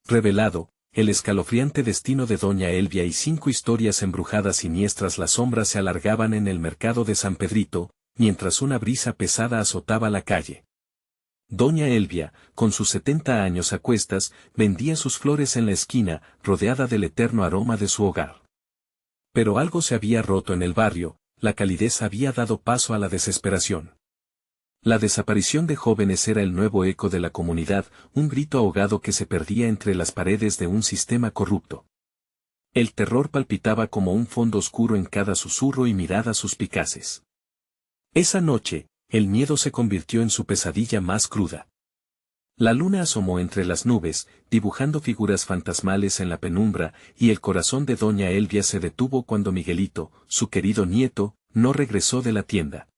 revelado, el escalofriante destino de Doña Elvia y 5 historias embrujadas siniestras. Las sombras se alargaban en el mercado de San Pedrito, mientras una brisa pesada azotaba la calle. Doña Elvia, con sus 70 años a cuestas, vendía sus flores en la esquina, rodeada del eterno aroma de su hogar. Pero algo se había roto en el barrio, la calidez había dado paso a la desesperación. La desaparición de jóvenes era el nuevo eco de la comunidad, un grito ahogado que se perdía entre las paredes de un sistema corrupto. El terror palpitaba como un fondo oscuro en cada susurro y miradas suspicaces. Esa noche, el miedo se convirtió en su pesadilla más cruda. La luna asomó entre las nubes, dibujando figuras fantasmales en la penumbra, y el corazón de Doña Elvia se detuvo cuando Miguelito, su querido nieto, no regresó de la tienda.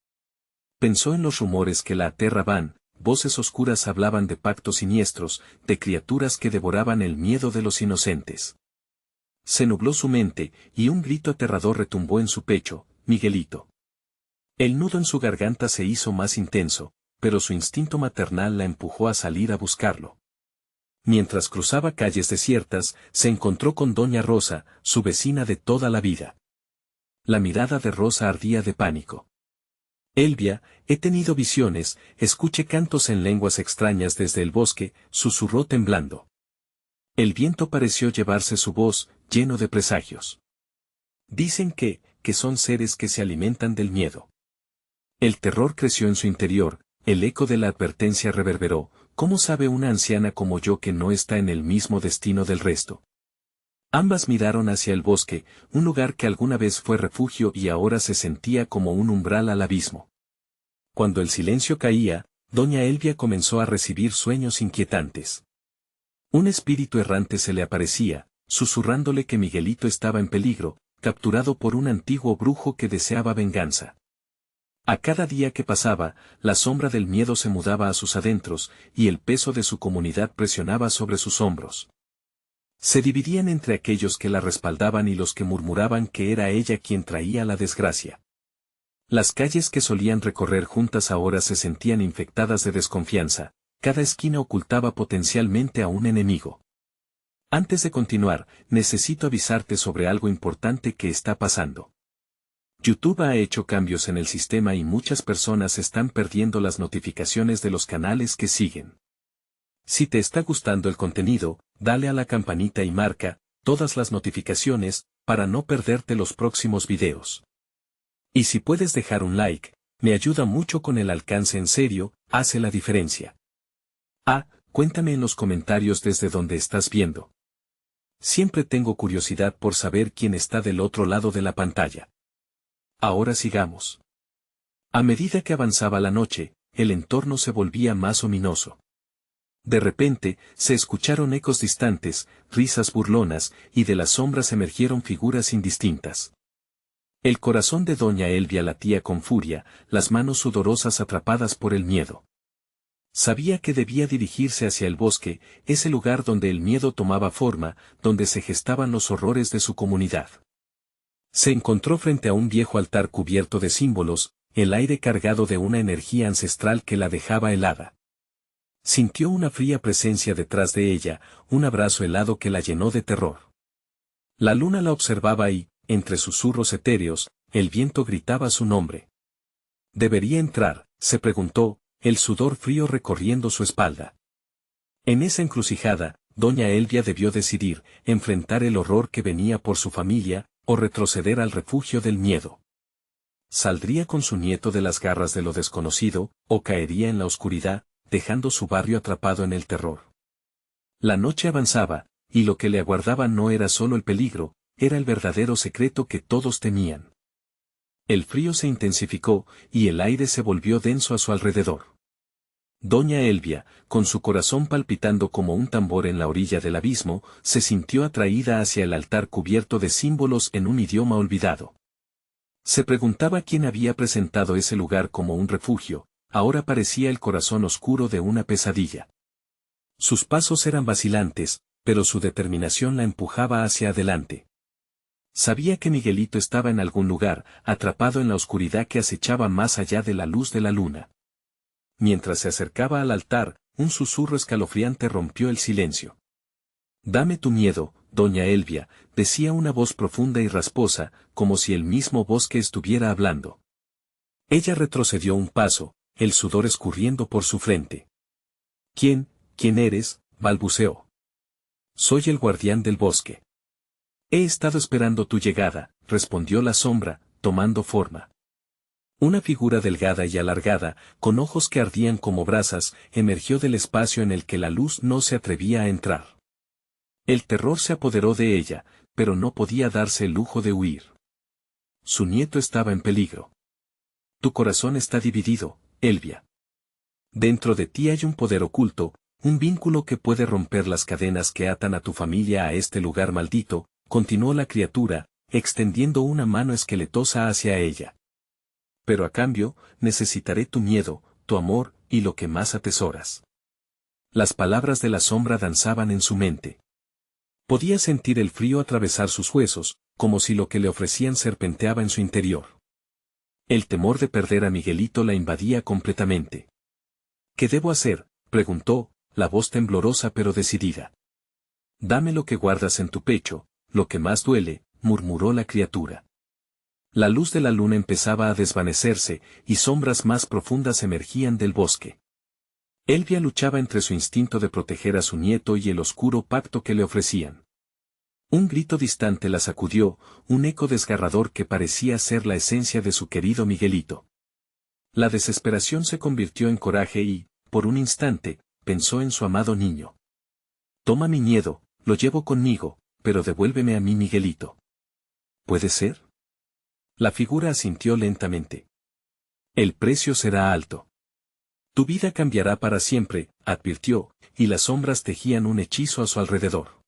Pensó en los rumores que la aterraban, voces oscuras hablaban de pactos siniestros, de criaturas que devoraban el miedo de los inocentes. Se nubló su mente, y un grito aterrador retumbó en su pecho: Miguelito. El nudo en su garganta se hizo más intenso, pero su instinto maternal la empujó a salir a buscarlo. Mientras cruzaba calles desiertas, se encontró con Doña Rosa, su vecina de toda la vida. La mirada de Rosa ardía de pánico. Elvia, he tenido visiones, escuché cantos en lenguas extrañas desde el bosque, susurró temblando. El viento pareció llevarse su voz, lleno de presagios. Dicen que son seres que se alimentan del miedo. El terror creció en su interior, el eco de la advertencia reverberó: ¿cómo sabe una anciana como yo que no está en el mismo destino del resto? Ambas miraron hacia el bosque, un lugar que alguna vez fue refugio y ahora se sentía como un umbral al abismo. Cuando el silencio caía, Doña Elvia comenzó a recibir sueños inquietantes. Un espíritu errante se le aparecía, susurrándole que Miguelito estaba en peligro, capturado por un antiguo brujo que deseaba venganza. A cada día que pasaba, la sombra del miedo se mudaba a sus adentros, y el peso de su comunidad presionaba sobre sus hombros. Se dividían entre aquellos que la respaldaban y los que murmuraban que era ella quien traía la desgracia. Las calles que solían recorrer juntas ahora se sentían infectadas de desconfianza, cada esquina ocultaba potencialmente a un enemigo. Antes de continuar, necesito avisarte sobre algo importante que está pasando. YouTube ha hecho cambios en el sistema y muchas personas están perdiendo las notificaciones de los canales que siguen. Si te está gustando el contenido, dale a la campanita y marca todas las notificaciones para no perderte los próximos videos. Y si puedes dejar un like, me ayuda mucho con el alcance. En serio, hace la diferencia. Cuéntame en los comentarios desde donde estás viendo. Siempre tengo curiosidad por saber quién está del otro lado de la pantalla. Ahora sigamos. A medida que avanzaba la noche, el entorno se volvía más ominoso. De repente, se escucharon ecos distantes, risas burlonas, y de las sombras emergieron figuras indistintas. El corazón de Doña Elvia latía con furia, las manos sudorosas atrapadas por el miedo. Sabía que debía dirigirse hacia el bosque, ese lugar donde el miedo tomaba forma, donde se gestaban los horrores de su comunidad. Se encontró frente a un viejo altar cubierto de símbolos, el aire cargado de una energía ancestral que la dejaba helada. Sintió una fría presencia detrás de ella, un abrazo helado que la llenó de terror. La luna la observaba y, entre susurros etéreos, el viento gritaba su nombre. ¿Debería entrar?, se preguntó, el sudor frío recorriendo su espalda. En esa encrucijada, Doña Elvia debió decidir, enfrentar el horror que venía por su familia, o retroceder al refugio del miedo. ¿Saldría con su nieto de las garras de lo desconocido, o caería en la oscuridad, dejando su barrio atrapado en el terror? La noche avanzaba, y lo que le aguardaba no era solo el peligro, era el verdadero secreto que todos temían. El frío se intensificó, y el aire se volvió denso a su alrededor. Doña Elvia, con su corazón palpitando como un tambor en la orilla del abismo, se sintió atraída hacia el altar cubierto de símbolos en un idioma olvidado. Se preguntaba quién había presentado ese lugar como un refugio, ahora parecía el corazón oscuro de una pesadilla. Sus pasos eran vacilantes, pero su determinación la empujaba hacia adelante. Sabía que Miguelito estaba en algún lugar, atrapado en la oscuridad que acechaba más allá de la luz de la luna. Mientras se acercaba al altar, un susurro escalofriante rompió el silencio. Dame tu miedo, doña Elvia, decía una voz profunda y rasposa, como si el mismo bosque estuviera hablando. Ella retrocedió un paso, el sudor escurriendo por su frente. ¿Quién eres?, balbuceó. Soy el guardián del bosque. He estado esperando tu llegada, respondió la sombra, tomando forma. Una figura delgada y alargada, con ojos que ardían como brasas, emergió del espacio en el que la luz no se atrevía a entrar. El terror se apoderó de ella, pero no podía darse el lujo de huir. Su nieto estaba en peligro. Tu corazón está dividido, Elvia. Dentro de ti hay un poder oculto, un vínculo que puede romper las cadenas que atan a tu familia a este lugar maldito, continuó la criatura, extendiendo una mano esqueletosa hacia ella. Pero a cambio, necesitaré tu miedo, tu amor, y lo que más atesoras. Las palabras de la sombra danzaban en su mente. Podía sentir el frío atravesar sus huesos, como si lo que le ofrecían serpenteaba en su interior. El temor de perder a Miguelito la invadía completamente. ¿Qué debo hacer?, preguntó, la voz temblorosa pero decidida. Dame lo que guardas en tu pecho, lo que más duele, murmuró la criatura. La luz de la luna empezaba a desvanecerse, y sombras más profundas emergían del bosque. Elvia luchaba entre su instinto de proteger a su nieto y el oscuro pacto que le ofrecían. Un grito distante la sacudió, un eco desgarrador que parecía ser la esencia de su querido Miguelito. La desesperación se convirtió en coraje y, por un instante, pensó en su amado niño. Toma mi miedo, lo llevo conmigo, pero devuélveme a mi Miguelito. ¿Puede ser? La figura asintió lentamente. El precio será alto. Tu vida cambiará para siempre, advirtió, y las sombras tejían un hechizo a su alrededor.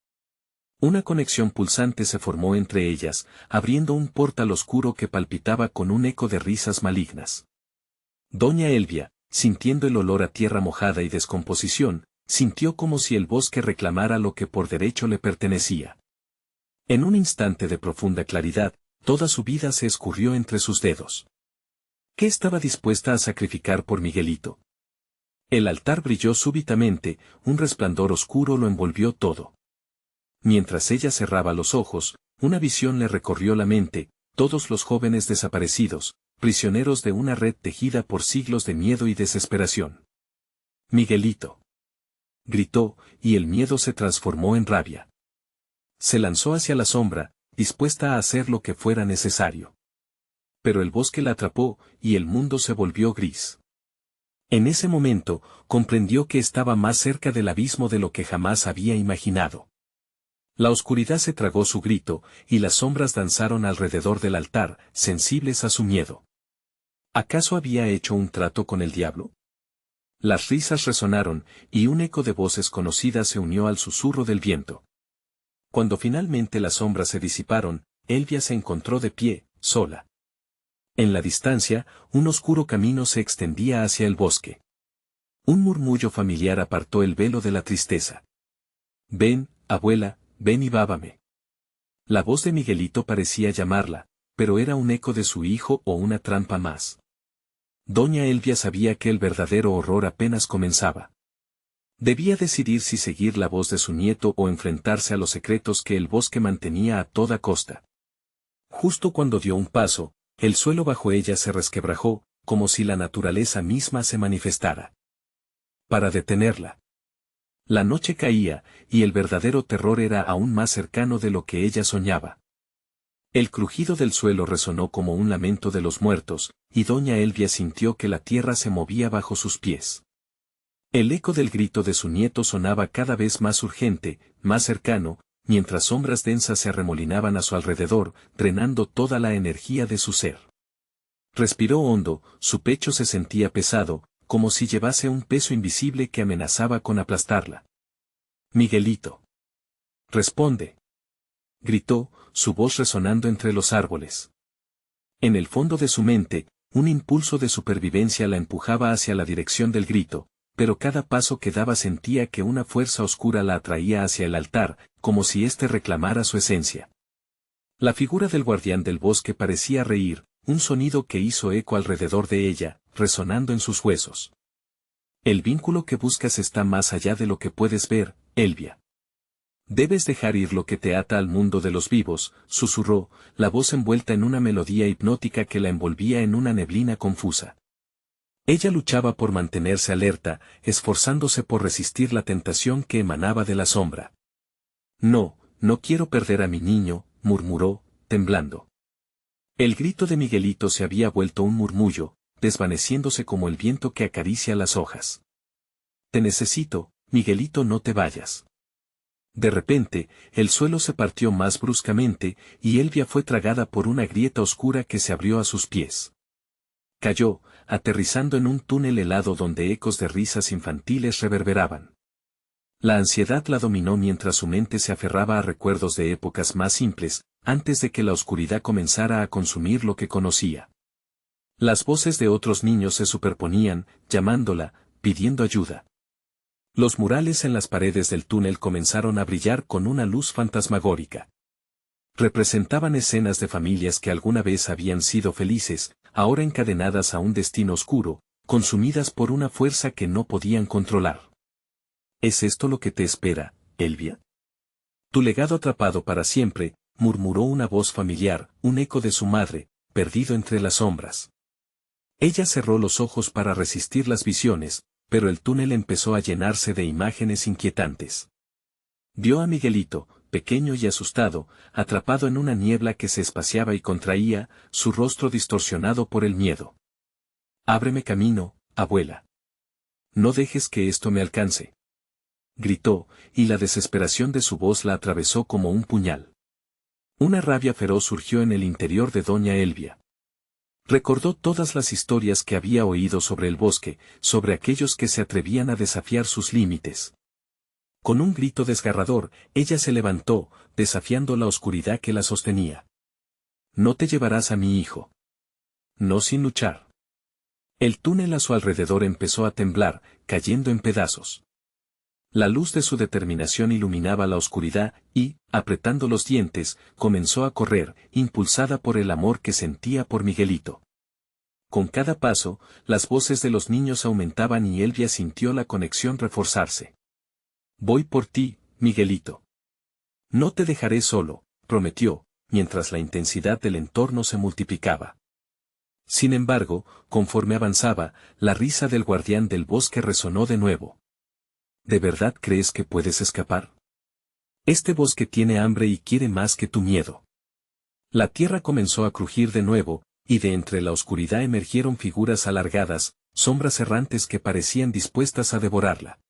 Una conexión pulsante se formó entre ellas, abriendo un portal oscuro que palpitaba con un eco de risas malignas. Doña Elvia, sintiendo el olor a tierra mojada y descomposición, sintió como si el bosque reclamara lo que por derecho le pertenecía. En un instante de profunda claridad, toda su vida se escurrió entre sus dedos. ¿Qué estaba dispuesta a sacrificar por Miguelito? El altar brilló súbitamente, un resplandor oscuro lo envolvió todo. Mientras ella cerraba los ojos, una visión le recorrió la mente, todos los jóvenes desaparecidos, prisioneros de una red tejida por siglos de miedo y desesperación. Miguelito. Gritó, y el miedo se transformó en rabia. Se lanzó hacia la sombra, dispuesta a hacer lo que fuera necesario. Pero el bosque la atrapó, y el mundo se volvió gris. En ese momento, comprendió que estaba más cerca del abismo de lo que jamás había imaginado. La oscuridad se tragó su grito, y las sombras danzaron alrededor del altar, sensibles a su miedo. ¿Acaso había hecho un trato con el diablo? Las risas resonaron, y un eco de voces conocidas se unió al susurro del viento. Cuando finalmente las sombras se disiparon, Elvia se encontró de pie, sola. En la distancia, un oscuro camino se extendía hacia el bosque. Un murmullo familiar apartó el velo de la tristeza. Ven, abuela, ven y bábame. La voz de Miguelito parecía llamarla, pero era un eco de su hijo o una trampa más. Doña Elvia sabía que el verdadero horror apenas comenzaba. Debía decidir si seguir la voz de su nieto o enfrentarse a los secretos que el bosque mantenía a toda costa. Justo cuando dio un paso, el suelo bajo ella se resquebrajó, como si la naturaleza misma se manifestara. Para detenerla. La noche caía, y el verdadero terror era aún más cercano de lo que ella soñaba. El crujido del suelo resonó como un lamento de los muertos, y doña Elvia sintió que la tierra se movía bajo sus pies. El eco del grito de su nieto sonaba cada vez más urgente, más cercano, mientras sombras densas se arremolinaban a su alrededor, drenando toda la energía de su ser. Respiró hondo, su pecho se sentía pesado, como si llevase un peso invisible que amenazaba con aplastarla. Miguelito. Responde. Gritó, su voz resonando entre los árboles. En el fondo de su mente, un impulso de supervivencia la empujaba hacia la dirección del grito, pero cada paso que daba sentía que una fuerza oscura la atraía hacia el altar, como si éste reclamara su esencia. La figura del guardián del bosque parecía reír, un sonido que hizo eco alrededor de ella, resonando en sus huesos. El vínculo que buscas está más allá de lo que puedes ver, Elvia. Debes dejar ir lo que te ata al mundo de los vivos, susurró, la voz envuelta en una melodía hipnótica que la envolvía en una neblina confusa. Ella luchaba por mantenerse alerta, esforzándose por resistir la tentación que emanaba de la sombra. No, no quiero perder a mi niño, murmuró, temblando. El grito de Miguelito se había vuelto un murmullo, desvaneciéndose como el viento que acaricia las hojas. Te necesito, Miguelito, no te vayas. De repente, el suelo se partió más bruscamente, y Elvia fue tragada por una grieta oscura que se abrió a sus pies. Cayó, aterrizando en un túnel helado donde ecos de risas infantiles reverberaban. La ansiedad la dominó mientras su mente se aferraba a recuerdos de épocas más simples, antes de que la oscuridad comenzara a consumir lo que conocía. Las voces de otros niños se superponían, llamándola, pidiendo ayuda. Los murales en las paredes del túnel comenzaron a brillar con una luz fantasmagórica. Representaban escenas de familias que alguna vez habían sido felices, ahora encadenadas a un destino oscuro, consumidas por una fuerza que no podían controlar. ¿Es esto lo que te espera, Elvia? Tu legado atrapado para siempre, murmuró una voz familiar, un eco de su madre, perdido entre las sombras. Ella cerró los ojos para resistir las visiones, pero el túnel empezó a llenarse de imágenes inquietantes. Vio a Miguelito, pequeño y asustado, atrapado en una niebla que se espaciaba y contraía, su rostro distorsionado por el miedo. Ábreme camino, abuela. No dejes que esto me alcance. Gritó, y la desesperación de su voz la atravesó como un puñal. Una rabia feroz surgió en el interior de doña Elvia. Recordó todas las historias que había oído sobre el bosque, sobre aquellos que se atrevían a desafiar sus límites. Con un grito desgarrador, ella se levantó, desafiando la oscuridad que la sostenía. No te llevarás a mi hijo. No sin luchar. El túnel a su alrededor empezó a temblar, cayendo en pedazos. La luz de su determinación iluminaba la oscuridad y, apretando los dientes, comenzó a correr, impulsada por el amor que sentía por Miguelito. Con cada paso, las voces de los niños aumentaban y Elvia sintió la conexión reforzarse. Voy por ti, Miguelito. No te dejaré solo, prometió, mientras la intensidad del entorno se multiplicaba. Sin embargo, conforme avanzaba, la risa del guardián del bosque resonó de nuevo. ¿De verdad crees que puedes escapar? Este bosque tiene hambre y quiere más que tu miedo. La tierra comenzó a crujir de nuevo, y de entre la oscuridad emergieron figuras alargadas, sombras errantes que parecían dispuestas a devorarla.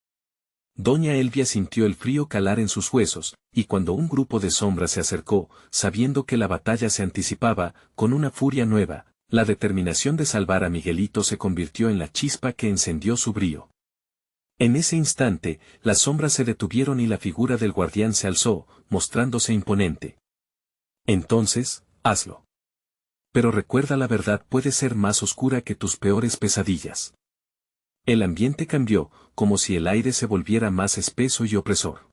Doña Elvia sintió el frío calar en sus huesos, y cuando un grupo de sombras se acercó, sabiendo que la batalla se anticipaba, con una furia nueva, la determinación de salvar a Miguelito se convirtió en la chispa que encendió su brío. En ese instante, las sombras se detuvieron y la figura del guardián se alzó, mostrándose imponente. Entonces, hazlo. Pero recuerda, la verdad puede ser más oscura que tus peores pesadillas. El ambiente cambió, como si el aire se volviera más espeso y opresor.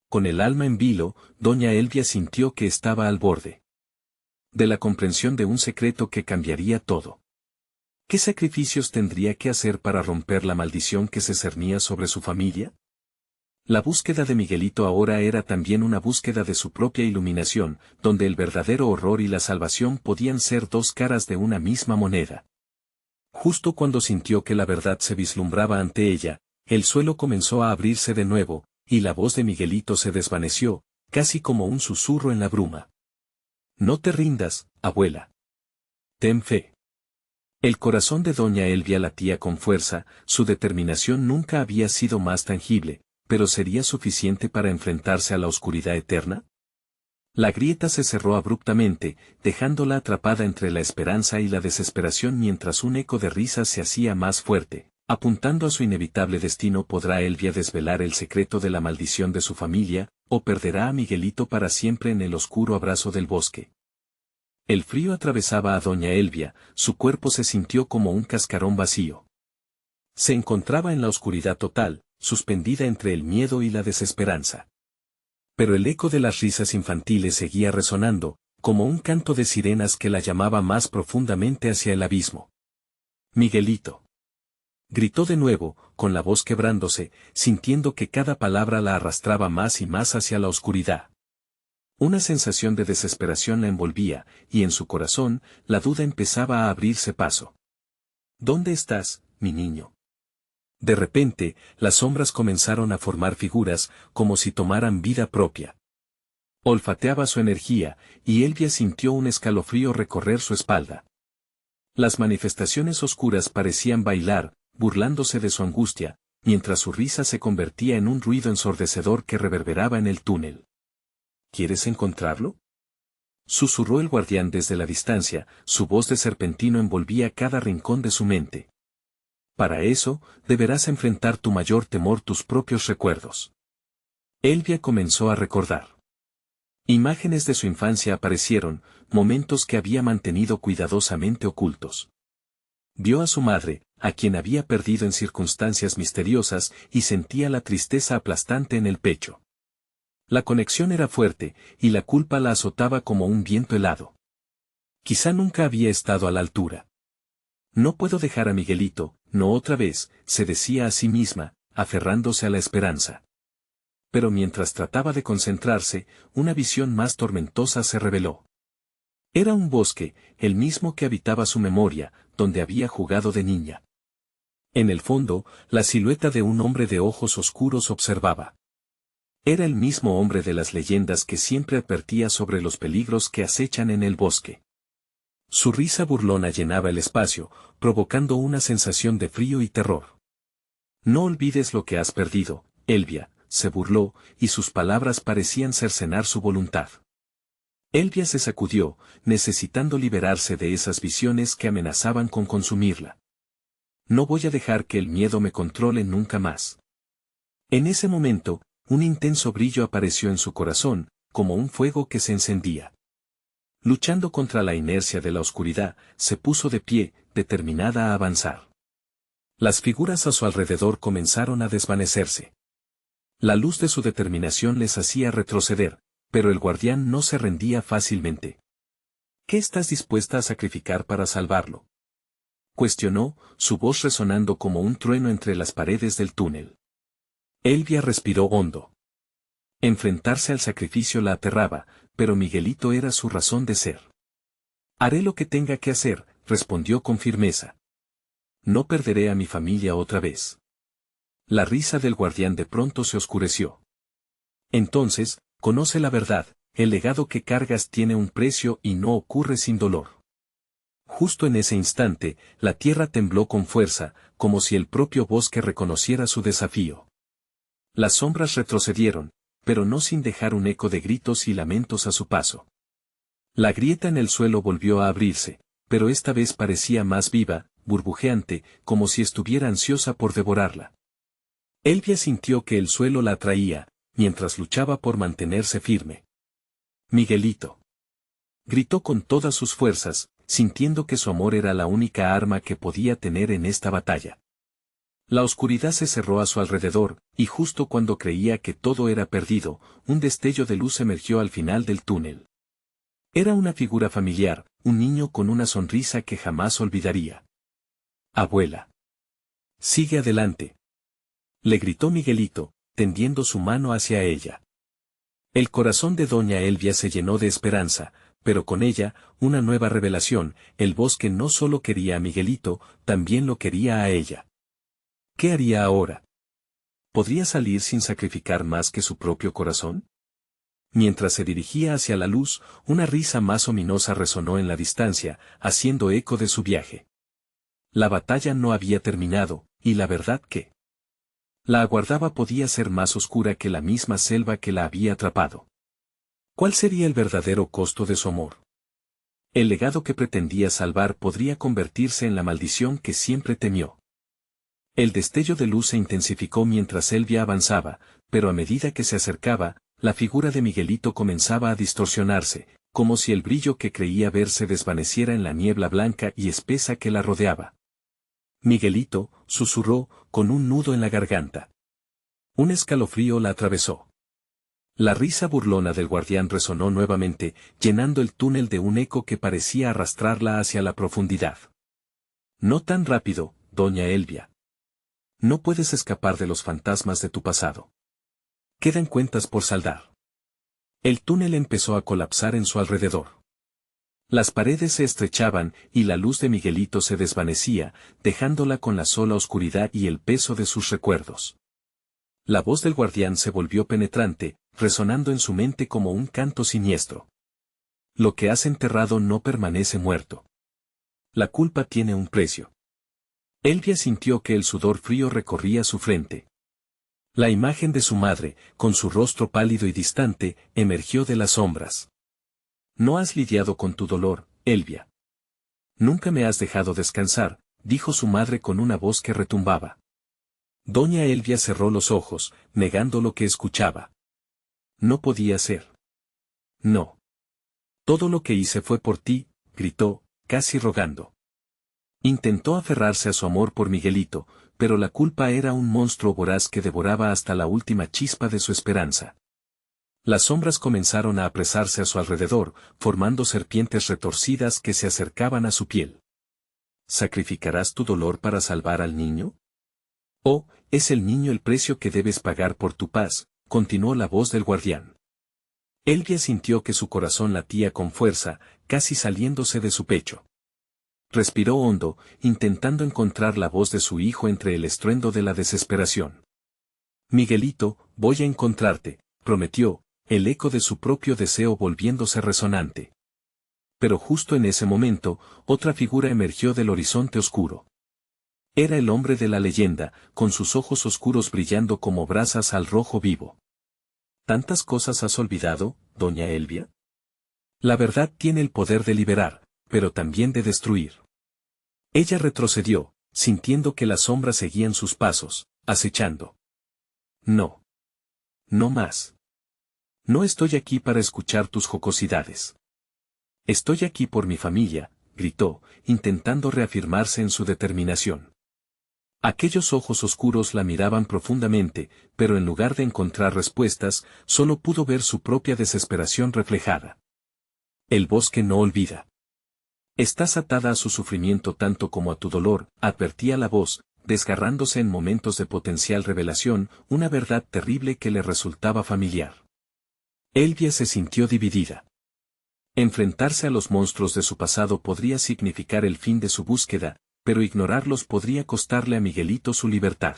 Con el alma en vilo, doña Elvia sintió que estaba al borde de la comprensión de un secreto que cambiaría todo. ¿Qué sacrificios tendría que hacer para romper la maldición que se cernía sobre su familia? La búsqueda de Miguelito ahora era también una búsqueda de su propia iluminación, donde el verdadero horror y la salvación podían ser dos caras de una misma moneda. Justo cuando sintió que la verdad se vislumbraba ante ella, el suelo comenzó a abrirse de nuevo, y la voz de Miguelito se desvaneció, casi como un susurro en la bruma. No te rindas, abuela. Ten fe. El corazón de doña Elvia latía con fuerza, su determinación nunca había sido más tangible, pero ¿sería suficiente para enfrentarse a la oscuridad eterna? La grieta se cerró abruptamente, dejándola atrapada entre la esperanza y la desesperación mientras un eco de risas se hacía más fuerte. Apuntando a su inevitable destino, ¿podrá Elvia desvelar el secreto de la maldición de su familia, o perderá a Miguelito para siempre en el oscuro abrazo del bosque? El frío atravesaba a doña Elvia, su cuerpo se sintió como un cascarón vacío. Se encontraba en la oscuridad total, suspendida entre el miedo y la desesperanza. Pero el eco de las risas infantiles seguía resonando, como un canto de sirenas que la llamaba más profundamente hacia el abismo. Miguelito. Gritó de nuevo, con la voz quebrándose, sintiendo que cada palabra la arrastraba más y más hacia la oscuridad. Una sensación de desesperación la envolvía, y en su corazón, la duda empezaba a abrirse paso. ¿Dónde estás, mi niño? De repente, las sombras comenzaron a formar figuras, como si tomaran vida propia. Olfateaba su energía, y Elvia sintió un escalofrío recorrer su espalda. Las manifestaciones oscuras parecían bailar, burlándose de su angustia, mientras su risa se convertía en un ruido ensordecedor que reverberaba en el túnel. ¿Quieres encontrarlo?, susurró el guardián desde la distancia, su voz de serpentino envolvía cada rincón de su mente. Para eso, deberás enfrentar tu mayor temor, tus propios recuerdos. Elvia comenzó a recordar. Imágenes de su infancia aparecieron, momentos que había mantenido cuidadosamente ocultos. Vio a su madre, a quien había perdido en circunstancias misteriosas, y sentía la tristeza aplastante en el pecho. La conexión era fuerte, y la culpa la azotaba como un viento helado. Quizá nunca había estado a la altura. No puedo dejar a Miguelito, no otra vez, se decía a sí misma, aferrándose a la esperanza. Pero mientras trataba de concentrarse, una visión más tormentosa se reveló. Era un bosque, el mismo que habitaba su memoria, donde había jugado de niña. En el fondo, la silueta de un hombre de ojos oscuros observaba. Era el mismo hombre de las leyendas que siempre advertía sobre los peligros que acechan en el bosque. Su risa burlona llenaba el espacio, provocando una sensación de frío y terror. No olvides lo que has perdido, Elvia, se burló, y sus palabras parecían cercenar su voluntad. Elvia se sacudió, necesitando liberarse de esas visiones que amenazaban con consumirla. No voy a dejar que el miedo me controle nunca más. En ese momento, un intenso brillo apareció en su corazón, como un fuego que se encendía. Luchando contra la inercia de la oscuridad, se puso de pie, determinada a avanzar. Las figuras a su alrededor comenzaron a desvanecerse. La luz de su determinación les hacía retroceder, pero el guardián no se rendía fácilmente. ¿Qué estás dispuesta a sacrificar para salvarlo?, cuestionó, su voz resonando como un trueno entre las paredes del túnel. Elvia respiró hondo. Enfrentarse al sacrificio la aterraba, pero Miguelito era su razón de ser. Haré lo que tenga que hacer, respondió con firmeza. No perderé a mi familia otra vez. La risa del guardián de pronto se oscureció. Entonces, conoce la verdad, el legado que cargas tiene un precio y no ocurre sin dolor. Justo en ese instante, la tierra tembló con fuerza, como si el propio bosque reconociera su desafío. Las sombras retrocedieron, pero no sin dejar un eco de gritos y lamentos a su paso. La grieta en el suelo volvió a abrirse, pero esta vez parecía más viva, burbujeante, como si estuviera ansiosa por devorarla. Elvia sintió que el suelo la atraía, mientras luchaba por mantenerse firme. Miguelito. Gritó con todas sus fuerzas, sintiendo que su amor era la única arma que podía tener en esta batalla. La oscuridad se cerró a su alrededor, y justo cuando creía que todo era perdido, un destello de luz emergió al final del túnel. Era una figura familiar, un niño con una sonrisa que jamás olvidaría. Abuela. Sigue adelante. Le gritó Miguelito, tendiendo su mano hacia ella. El corazón de doña Elvia se llenó de esperanza, pero con ella, una nueva revelación, el bosque no solo quería a Miguelito, también lo quería a ella. ¿Qué haría ahora? ¿Podría salir sin sacrificar más que su propio corazón? Mientras se dirigía hacia la luz, una risa más ominosa resonó en la distancia, haciendo eco de su viaje. La batalla no había terminado, y la verdad que la aguardaba podía ser más oscura que la misma selva que la había atrapado. ¿Cuál sería el verdadero costo de su amor? El legado que pretendía salvar podría convertirse en la maldición que siempre temió. El destello de luz se intensificó mientras Elvia avanzaba, pero a medida que se acercaba, la figura de Miguelito comenzaba a distorsionarse, como si el brillo que creía ver se desvaneciera en la niebla blanca y espesa que la rodeaba. Miguelito, susurró, con un nudo en la garganta. Un escalofrío la atravesó. La risa burlona del guardián resonó nuevamente, llenando el túnel de un eco que parecía arrastrarla hacia la profundidad. No tan rápido, doña Elvia. No puedes escapar de los fantasmas de tu pasado. Quedan cuentas por saldar. El túnel empezó a colapsar en su alrededor. Las paredes se estrechaban y la luz de Miguelito se desvanecía, dejándola con la sola oscuridad y el peso de sus recuerdos. La voz del guardián se volvió penetrante, resonando en su mente como un canto siniestro. Lo que has enterrado no permanece muerto. La culpa tiene un precio. Elvia sintió que el sudor frío recorría su frente. La imagen de su madre, con su rostro pálido y distante, emergió de las sombras. No has lidiado con tu dolor, Elvia. Nunca me has dejado descansar, dijo su madre con una voz que retumbaba. Doña Elvia cerró los ojos, negando lo que escuchaba. No podía ser. No. Todo lo que hice fue por ti, gritó, casi rogando. Intentó aferrarse a su amor por Miguelito, pero la culpa era un monstruo voraz que devoraba hasta la última chispa de su esperanza. Las sombras comenzaron a apresarse a su alrededor, formando serpientes retorcidas que se acercaban a su piel. ¿Sacrificarás tu dolor para salvar al niño? Oh, es el niño el precio que debes pagar por tu paz, continuó la voz del guardián. Elvia sintió que su corazón latía con fuerza, casi saliéndose de su pecho. Respiró hondo, intentando encontrar la voz de su hijo entre el estruendo de la desesperación. Miguelito, voy a encontrarte, prometió, el eco de su propio deseo volviéndose resonante. Pero justo en ese momento, otra figura emergió del horizonte oscuro. Era el hombre de la leyenda, con sus ojos oscuros brillando como brasas al rojo vivo. ¿Tantas cosas has olvidado, doña Elvia? La verdad tiene el poder de liberar, pero también de destruir. Ella retrocedió, sintiendo que las sombras seguían sus pasos, acechando. No. No más. No estoy aquí para escuchar tus jocosidades. Estoy aquí por mi familia, gritó, intentando reafirmarse en su determinación. Aquellos ojos oscuros la miraban profundamente, pero en lugar de encontrar respuestas, solo pudo ver su propia desesperación reflejada. El bosque no olvida. Estás atada a su sufrimiento tanto como a tu dolor, advertía la voz, desgarrándose en momentos de potencial revelación, una verdad terrible que le resultaba familiar. Elvia se sintió dividida. Enfrentarse a los monstruos de su pasado podría significar el fin de su búsqueda, pero ignorarlos podría costarle a Miguelito su libertad.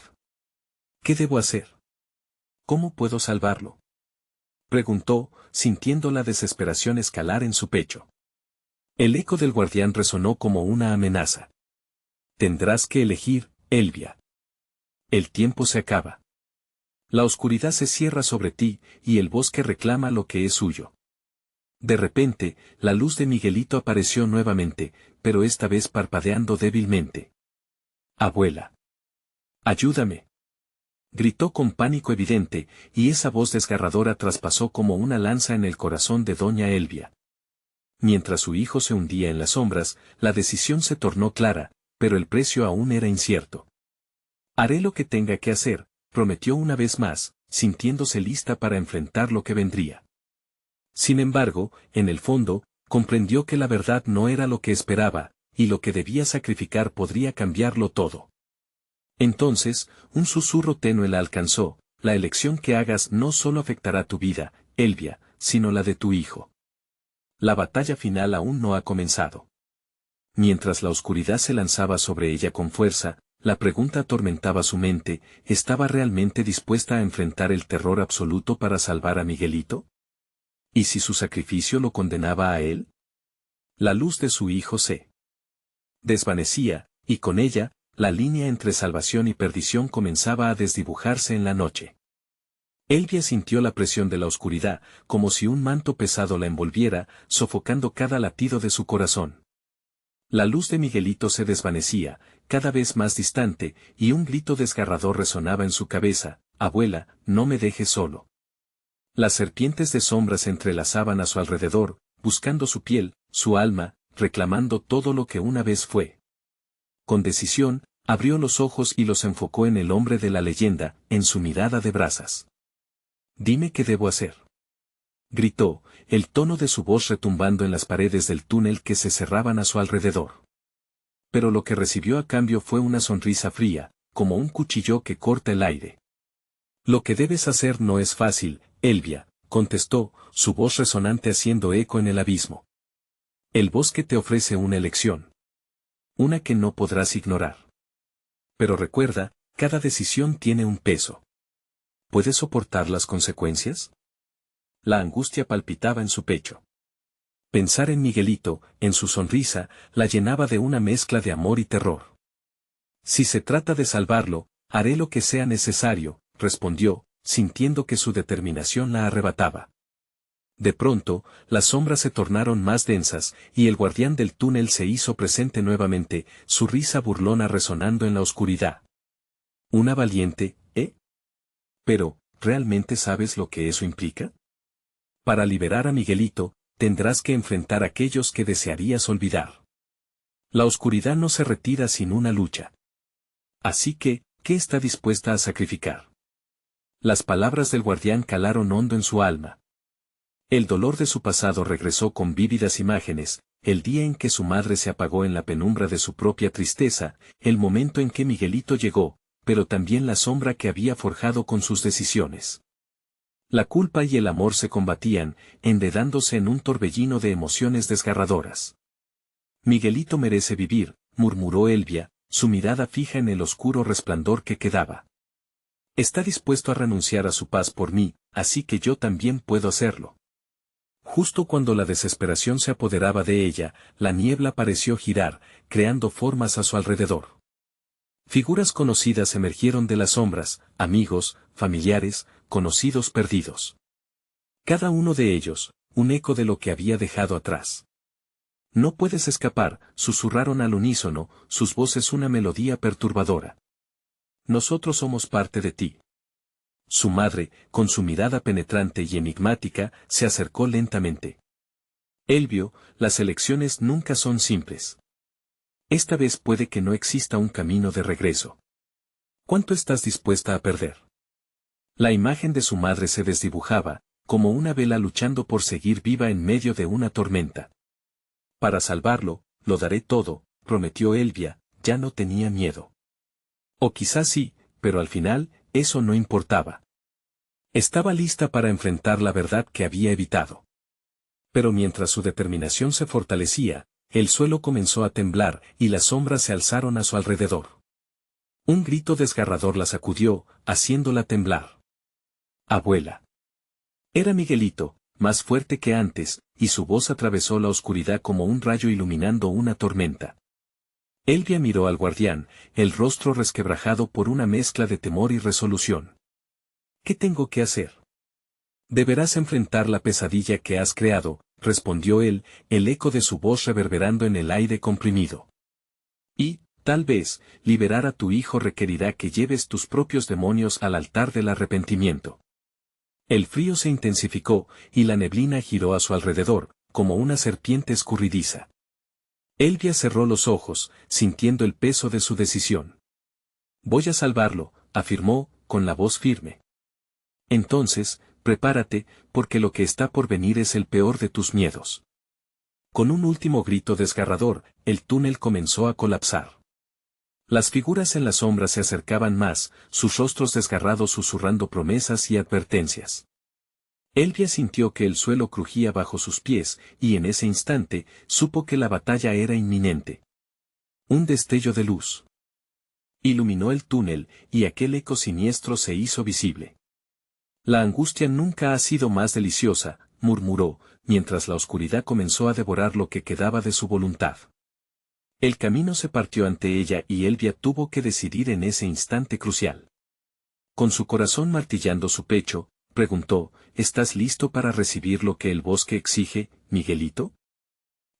¿Qué debo hacer? ¿Cómo puedo salvarlo? Preguntó, sintiendo la desesperación escalar en su pecho. El eco del guardián resonó como una amenaza. Tendrás que elegir, Elvia. El tiempo se acaba. La oscuridad se cierra sobre ti, y el bosque reclama lo que es suyo. De repente, la luz de Miguelito apareció nuevamente, pero esta vez parpadeando débilmente. Abuela. Ayúdame. Gritó con pánico evidente, y esa voz desgarradora traspasó como una lanza en el corazón de doña Elvia. Mientras su hijo se hundía en las sombras, la decisión se tornó clara, pero el precio aún era incierto. Haré lo que tenga que hacer, prometió una vez más, sintiéndose lista para enfrentar lo que vendría. Sin embargo, en el fondo, comprendió que la verdad no era lo que esperaba, y lo que debía sacrificar podría cambiarlo todo. Entonces, un susurro tenue la alcanzó: la elección que hagas no solo afectará tu vida, Elvia, sino la de tu hijo. La batalla final aún no ha comenzado. Mientras la oscuridad se lanzaba sobre ella con fuerza, la pregunta atormentaba su mente: ¿estaba realmente dispuesta a enfrentar el terror absoluto para salvar a Miguelito? ¿Y si su sacrificio lo condenaba a él? La luz de su hijo se desvanecía, y con ella, la línea entre salvación y perdición comenzaba a desdibujarse en la noche. Elvia sintió la presión de la oscuridad, como si un manto pesado la envolviera, sofocando cada latido de su corazón. La luz de Miguelito se desvanecía, cada vez más distante, y un grito desgarrador resonaba en su cabeza: abuela, no me dejes solo. Las serpientes de sombra se entrelazaban a su alrededor, buscando su piel, su alma, reclamando todo lo que una vez fue. Con decisión, abrió los ojos y los enfocó en el hombre de la leyenda, en su mirada de brasas. Dime qué debo hacer. Gritó, el tono de su voz retumbando en las paredes del túnel que se cerraban a su alrededor. Pero lo que recibió a cambio fue una sonrisa fría, como un cuchillo que corta el aire. Lo que debes hacer no es fácil, Elvia, contestó, su voz resonante haciendo eco en el abismo. El bosque te ofrece una elección. Una que no podrás ignorar. Pero recuerda, cada decisión tiene un peso. ¿Puedes soportar las consecuencias? La angustia palpitaba en su pecho. Pensar en Miguelito, en su sonrisa, la llenaba de una mezcla de amor y terror. Si se trata de salvarlo, haré lo que sea necesario, respondió, sintiendo que su determinación la arrebataba. De pronto, las sombras se tornaron más densas, y el guardián del túnel se hizo presente nuevamente, su risa burlona resonando en la oscuridad. Una valiente, ¿eh? Pero, ¿realmente sabes lo que eso implica? Para liberar a Miguelito, tendrás que enfrentar a aquellos que desearías olvidar. La oscuridad no se retira sin una lucha. Así que, ¿qué está dispuesta a sacrificar? Las palabras del guardián calaron hondo en su alma. El dolor de su pasado regresó con vívidas imágenes, el día en que su madre se apagó en la penumbra de su propia tristeza, el momento en que Miguelito llegó, pero también la sombra que había forjado con sus decisiones. La culpa y el amor se combatían, enredándose en un torbellino de emociones desgarradoras. Miguelito merece vivir, murmuró Elvia, su mirada fija en el oscuro resplandor que quedaba. Está dispuesto a renunciar a su paz por mí, así que yo también puedo hacerlo. Justo cuando la desesperación se apoderaba de ella, la niebla pareció girar, creando formas a su alrededor. Figuras conocidas emergieron de las sombras, amigos, familiares, conocidos perdidos. Cada uno de ellos, un eco de lo que había dejado atrás. No puedes escapar, susurraron al unísono, sus voces una melodía perturbadora. Nosotros somos parte de ti. Su madre, con su mirada penetrante y enigmática, se acercó lentamente. Elvio, las elecciones nunca son simples. Esta vez puede que no exista un camino de regreso. ¿Cuánto estás dispuesta a perder? La imagen de su madre se desdibujaba, como una vela luchando por seguir viva en medio de una tormenta. Para salvarlo, lo daré todo, prometió Elvia, ya no tenía miedo. O quizás sí, pero al final, eso no importaba. Estaba lista para enfrentar la verdad que había evitado. Pero mientras su determinación se fortalecía, el suelo comenzó a temblar y las sombras se alzaron a su alrededor. Un grito desgarrador la sacudió, haciéndola temblar. Abuela. Era Miguelito, más fuerte que antes, y su voz atravesó la oscuridad como un rayo iluminando una tormenta. Elvia miró al guardián, el rostro resquebrajado por una mezcla de temor y resolución. ¿Qué tengo que hacer? Deberás enfrentar la pesadilla que has creado, respondió él, el eco de su voz reverberando en el aire comprimido. Y, tal vez, liberar a tu hijo requerirá que lleves tus propios demonios al altar del arrepentimiento. El frío se intensificó, y la neblina giró a su alrededor, como una serpiente escurridiza. Elvia cerró los ojos, sintiendo el peso de su decisión. Voy a salvarlo, afirmó, con la voz firme. Entonces, prepárate, porque lo que está por venir es el peor de tus miedos. Con un último grito desgarrador, el túnel comenzó a colapsar. Las figuras en la sombra se acercaban más, sus rostros desgarrados susurrando promesas y advertencias. Elvia sintió que el suelo crujía bajo sus pies, y en ese instante, supo que la batalla era inminente. Un destello de luz iluminó el túnel, y aquel eco siniestro se hizo visible. La angustia nunca ha sido más deliciosa, murmuró, mientras la oscuridad comenzó a devorar lo que quedaba de su voluntad. El camino se partió ante ella y Elvia tuvo que decidir en ese instante crucial. Con su corazón martillando su pecho, preguntó, ¿estás listo para recibir lo que el bosque exige, Miguelito?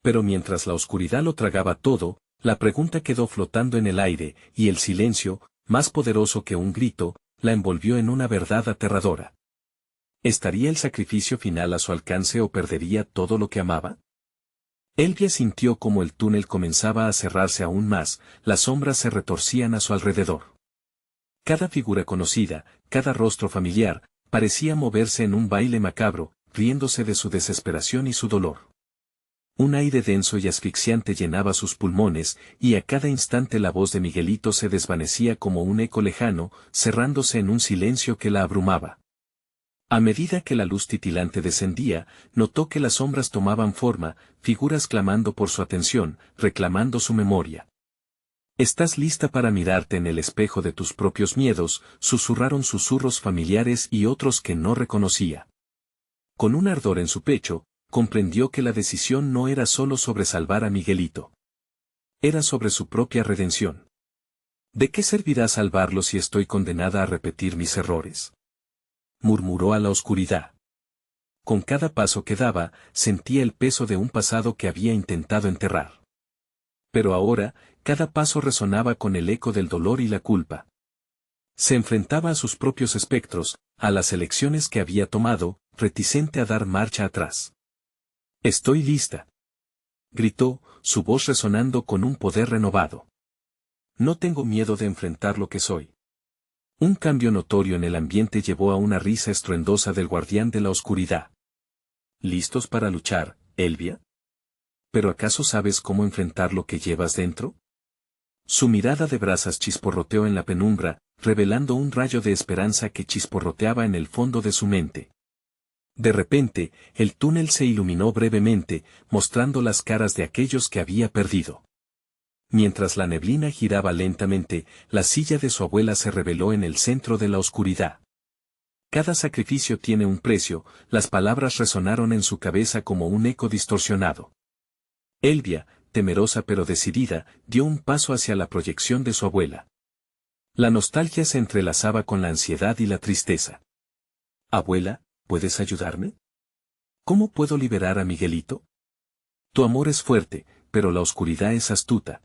Pero mientras la oscuridad lo tragaba todo, la pregunta quedó flotando en el aire, y el silencio, más poderoso que un grito, la envolvió en una verdad aterradora. ¿Estaría el sacrificio final a su alcance o perdería todo lo que amaba? Elvia sintió como el túnel comenzaba a cerrarse aún más, las sombras se retorcían a su alrededor. Cada figura conocida, cada rostro familiar, parecía moverse en un baile macabro, riéndose de su desesperación y su dolor. Un aire denso y asfixiante llenaba sus pulmones, y a cada instante la voz de Miguelito se desvanecía como un eco lejano, cerrándose en un silencio que la abrumaba. A medida que la luz titilante descendía, notó que las sombras tomaban forma, figuras clamando por su atención, reclamando su memoria. «¿Estás lista para mirarte en el espejo de tus propios miedos?», susurraron susurros familiares y otros que no reconocía. Con un ardor en su pecho, comprendió que la decisión no era solo sobre salvar a Miguelito. Era sobre su propia redención. ¿De qué servirá salvarlo si estoy condenada a repetir mis errores?, murmuró a la oscuridad. Con cada paso que daba, sentía el peso de un pasado que había intentado enterrar. Pero ahora, cada paso resonaba con el eco del dolor y la culpa. Se enfrentaba a sus propios espectros, a las elecciones que había tomado, reticente a dar marcha atrás. «Estoy lista», gritó, su voz resonando con un poder renovado. «No tengo miedo de enfrentar lo que soy». Un cambio notorio en el ambiente llevó a una risa estruendosa del guardián de la oscuridad. «¿Listos para luchar, Elvia? ¿Pero acaso sabes cómo enfrentar lo que llevas dentro?». Su mirada de brasas chisporroteó en la penumbra, revelando un rayo de esperanza que chisporroteaba en el fondo de su mente. De repente, el túnel se iluminó brevemente, mostrando las caras de aquellos que había perdido. Mientras la neblina giraba lentamente, la silla de su abuela se reveló en el centro de la oscuridad. «Cada sacrificio tiene un precio», las palabras resonaron en su cabeza como un eco distorsionado. Elvia, temerosa pero decidida, dio un paso hacia la proyección de su abuela. La nostalgia se entrelazaba con la ansiedad y la tristeza. «Abuela, ¿puedes ayudarme? ¿Cómo puedo liberar a Miguelito? Tu amor es fuerte, pero la oscuridad es astuta».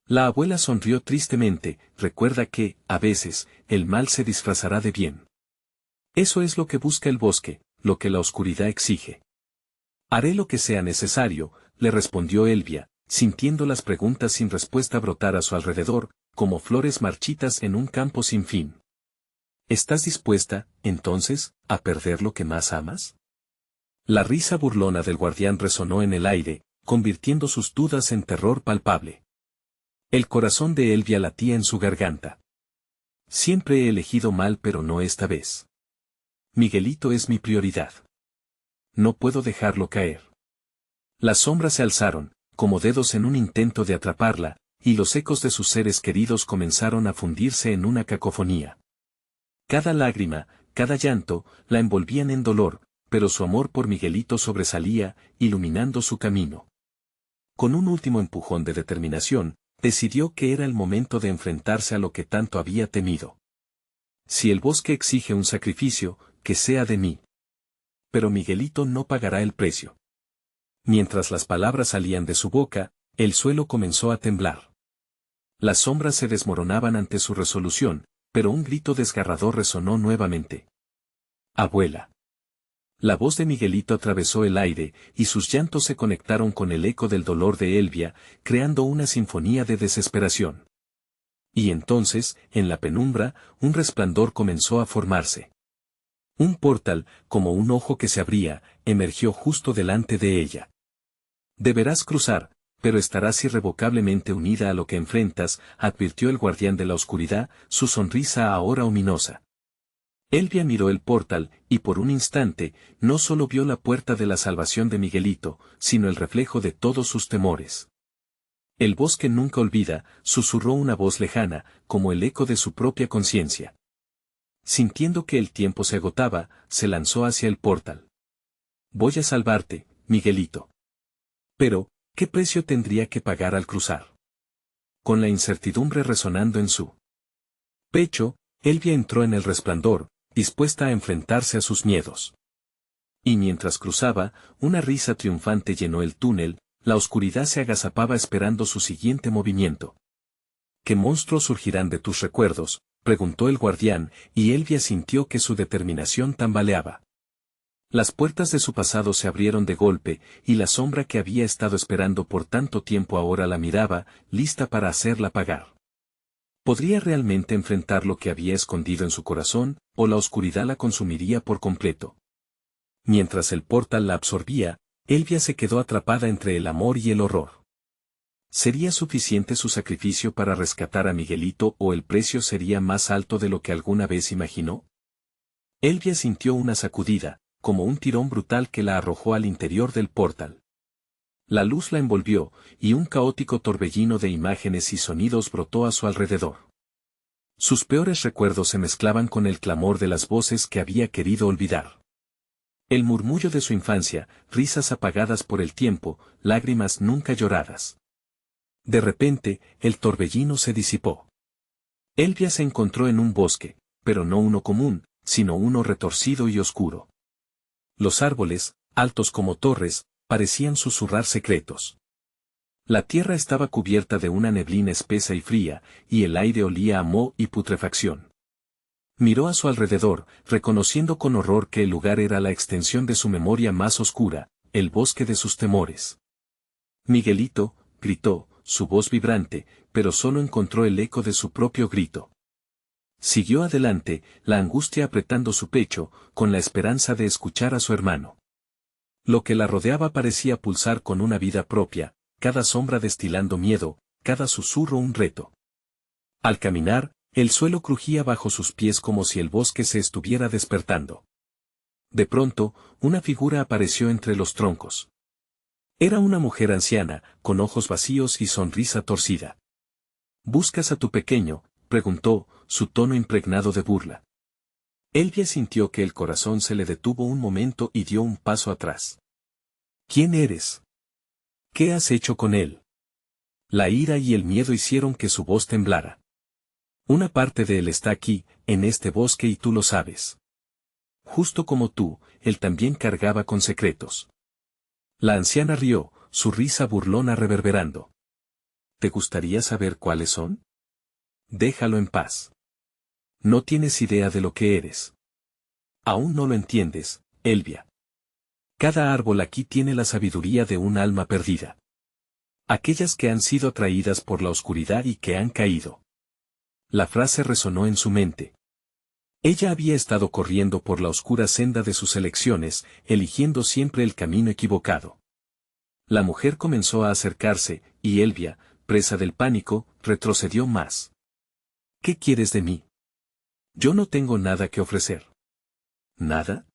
La abuela sonrió tristemente, «Recuerda que, a veces, el mal se disfrazará de bien. Eso es lo que busca el bosque, lo que la oscuridad exige». «Haré lo que sea necesario», le respondió Elvia, sintiendo las preguntas sin respuesta brotar a su alrededor, como flores marchitas en un campo sin fin. «¿Estás dispuesta, entonces, a perder lo que más amas?». La risa burlona del guardián resonó en el aire, convirtiendo sus dudas en terror palpable. El corazón de Elvia latía en su garganta. «Siempre he elegido mal, pero no esta vez. Miguelito es mi prioridad. No puedo dejarlo caer». Las sombras se alzaron, como dedos en un intento de atraparla, y los ecos de sus seres queridos comenzaron a fundirse en una cacofonía. Cada lágrima, cada llanto, la envolvían en dolor, pero su amor por Miguelito sobresalía, iluminando su camino. Con un último empujón de determinación, decidió que era el momento de enfrentarse a lo que tanto había temido. «Si el bosque exige un sacrificio, que sea de mí. Pero Miguelito no pagará el precio». Mientras las palabras salían de su boca, el suelo comenzó a temblar. Las sombras se desmoronaban ante su resolución, pero un grito desgarrador resonó nuevamente. «Abuela». La voz de Miguelito atravesó el aire, y sus llantos se conectaron con el eco del dolor de Elvia, creando una sinfonía de desesperación. Y entonces, en la penumbra, un resplandor comenzó a formarse. Un portal, como un ojo que se abría, emergió justo delante de ella. «Deberás cruzar, pero estarás irrevocablemente unida a lo que enfrentas», advirtió el guardián de la oscuridad, su sonrisa ahora ominosa. Elvia miró el portal, y por un instante, no solo vio la puerta de la salvación de Miguelito, sino el reflejo de todos sus temores. «El bosque nunca olvida», susurró una voz lejana, como el eco de su propia conciencia. Sintiendo que el tiempo se agotaba, se lanzó hacia el portal. «Voy a salvarte, Miguelito». Pero, ¿qué precio tendría que pagar al cruzar? Con la incertidumbre resonando en su pecho, Elvia entró en el resplandor, dispuesta a enfrentarse a sus miedos. Y mientras cruzaba, una risa triunfante llenó el túnel, la oscuridad se agazapaba esperando su siguiente movimiento. «¿Qué monstruos surgirán de tus recuerdos?», preguntó el guardián, y Elvia sintió que su determinación tambaleaba. Las puertas de su pasado se abrieron de golpe, y la sombra que había estado esperando por tanto tiempo ahora la miraba, lista para hacerla pagar. ¿Podría realmente enfrentar lo que había escondido en su corazón, o la oscuridad la consumiría por completo? Mientras el portal la absorbía, Elvia se quedó atrapada entre el amor y el horror. ¿Sería suficiente su sacrificio para rescatar a Miguelito o el precio sería más alto de lo que alguna vez imaginó? Elvia sintió una sacudida, como un tirón brutal que la arrojó al interior del portal. La luz la envolvió, y un caótico torbellino de imágenes y sonidos brotó a su alrededor. Sus peores recuerdos se mezclaban con el clamor de las voces que había querido olvidar. El murmullo de su infancia, risas apagadas por el tiempo, lágrimas nunca lloradas. De repente, el torbellino se disipó. Elvia se encontró en un bosque, pero no uno común, sino uno retorcido y oscuro. Los árboles, altos como torres, parecían susurrar secretos. La tierra estaba cubierta de una neblina espesa y fría, y el aire olía a moho y putrefacción. Miró a su alrededor, reconociendo con horror que el lugar era la extensión de su memoria más oscura, el bosque de sus temores. Miguelito, gritó, su voz vibrante, pero solo encontró el eco de su propio grito. Siguió adelante, la angustia apretando su pecho, con la esperanza de escuchar a su hermano. Lo que la rodeaba parecía pulsar con una vida propia, cada sombra destilando miedo, cada susurro un reto. Al caminar, el suelo crujía bajo sus pies como si el bosque se estuviera despertando. De pronto, una figura apareció entre los troncos. Era una mujer anciana, con ojos vacíos y sonrisa torcida. «¿Buscas a tu pequeño?», preguntó, su tono impregnado de burla. Elvia sintió que el corazón se le detuvo un momento y dio un paso atrás. «¿Quién eres? ¿Qué has hecho con él?». La ira y el miedo hicieron que su voz temblara. «Una parte de él está aquí, en este bosque y tú lo sabes. Justo como tú, él también cargaba con secretos». La anciana rió, su risa burlona reverberando. «¿Te gustaría saber cuáles son? Déjalo en paz. No tienes idea de lo que eres. Aún no lo entiendes, Elvia. Cada árbol aquí tiene la sabiduría de un alma perdida. Aquellas que han sido atraídas por la oscuridad y que han caído». La frase resonó en su mente. Ella había estado corriendo por la oscura senda de sus elecciones, eligiendo siempre el camino equivocado. La mujer comenzó a acercarse, y Elvia, presa del pánico, retrocedió más. «¿Qué quieres de mí? Yo no tengo nada que ofrecer». «¿Nada?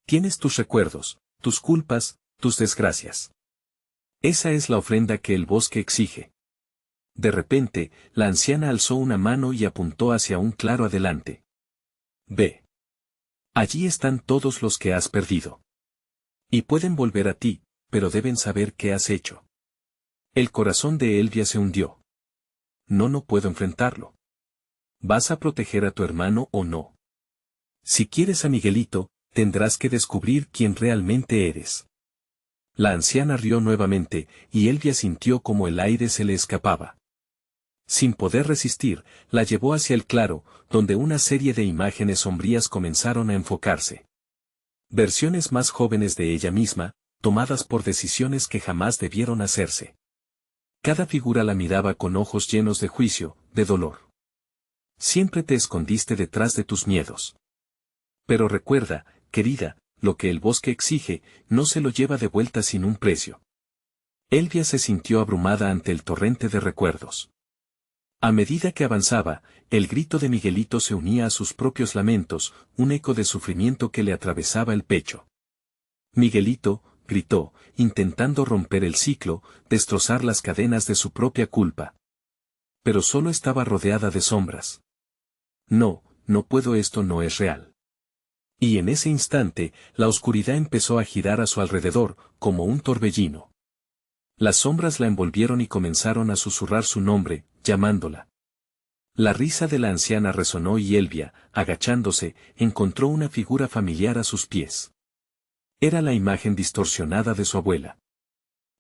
Tienes tus recuerdos, tus culpas, tus desgracias. Esa es la ofrenda que el bosque exige». De repente, la anciana alzó una mano y apuntó hacia un claro adelante. «Ve. Allí están todos los que has perdido. Y pueden volver a ti, pero deben saber qué has hecho». El corazón de Elvia se hundió. No puedo enfrentarlo». «¿Vas a proteger a tu hermano o no? Si quieres a Miguelito, tendrás que descubrir quién realmente eres». La anciana rió nuevamente, y Elvia sintió como el aire se le escapaba. Sin poder resistir, la llevó hacia el claro, donde una serie de imágenes sombrías comenzaron a enfocarse. Versiones más jóvenes de ella misma, tomadas por decisiones que jamás debieron hacerse. Cada figura la miraba con ojos llenos de juicio, de dolor. «Siempre te escondiste detrás de tus miedos. Pero recuerda, querida, lo que el bosque exige, no se lo lleva de vuelta sin un precio». Elvia se sintió abrumada ante el torrente de recuerdos. A medida que avanzaba, el grito de Miguelito se unía a sus propios lamentos, un eco de sufrimiento que le atravesaba el pecho. «Miguelito», gritó, intentando romper el ciclo, destrozar las cadenas de su propia culpa. Pero solo estaba rodeada de sombras. «No puedo, esto no es real». Y en ese instante, la oscuridad empezó a girar a su alrededor, como un torbellino. Las sombras la envolvieron y comenzaron a susurrar su nombre, llamándola. La risa de la anciana resonó y Elvia, agachándose, encontró una figura familiar a sus pies. Era la imagen distorsionada de su abuela.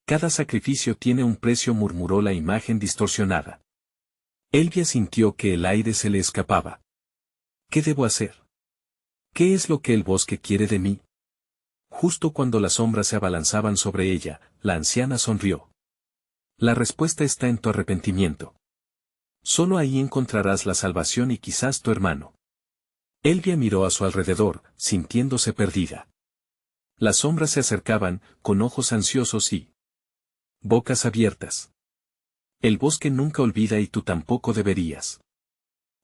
«Cada sacrificio tiene un precio», murmuró la imagen distorsionada. Elvia sintió que el aire se le escapaba. «¿Qué debo hacer? ¿Qué es lo que el bosque quiere de mí?». Justo cuando las sombras se abalanzaban sobre ella, la anciana sonrió. «La respuesta está en tu arrepentimiento. Solo ahí encontrarás la salvación y quizás tu hermano». Elvia miró a su alrededor, sintiéndose perdida. Las sombras se acercaban, con ojos ansiosos y bocas abiertas. El bosque nunca olvida y tú tampoco deberías.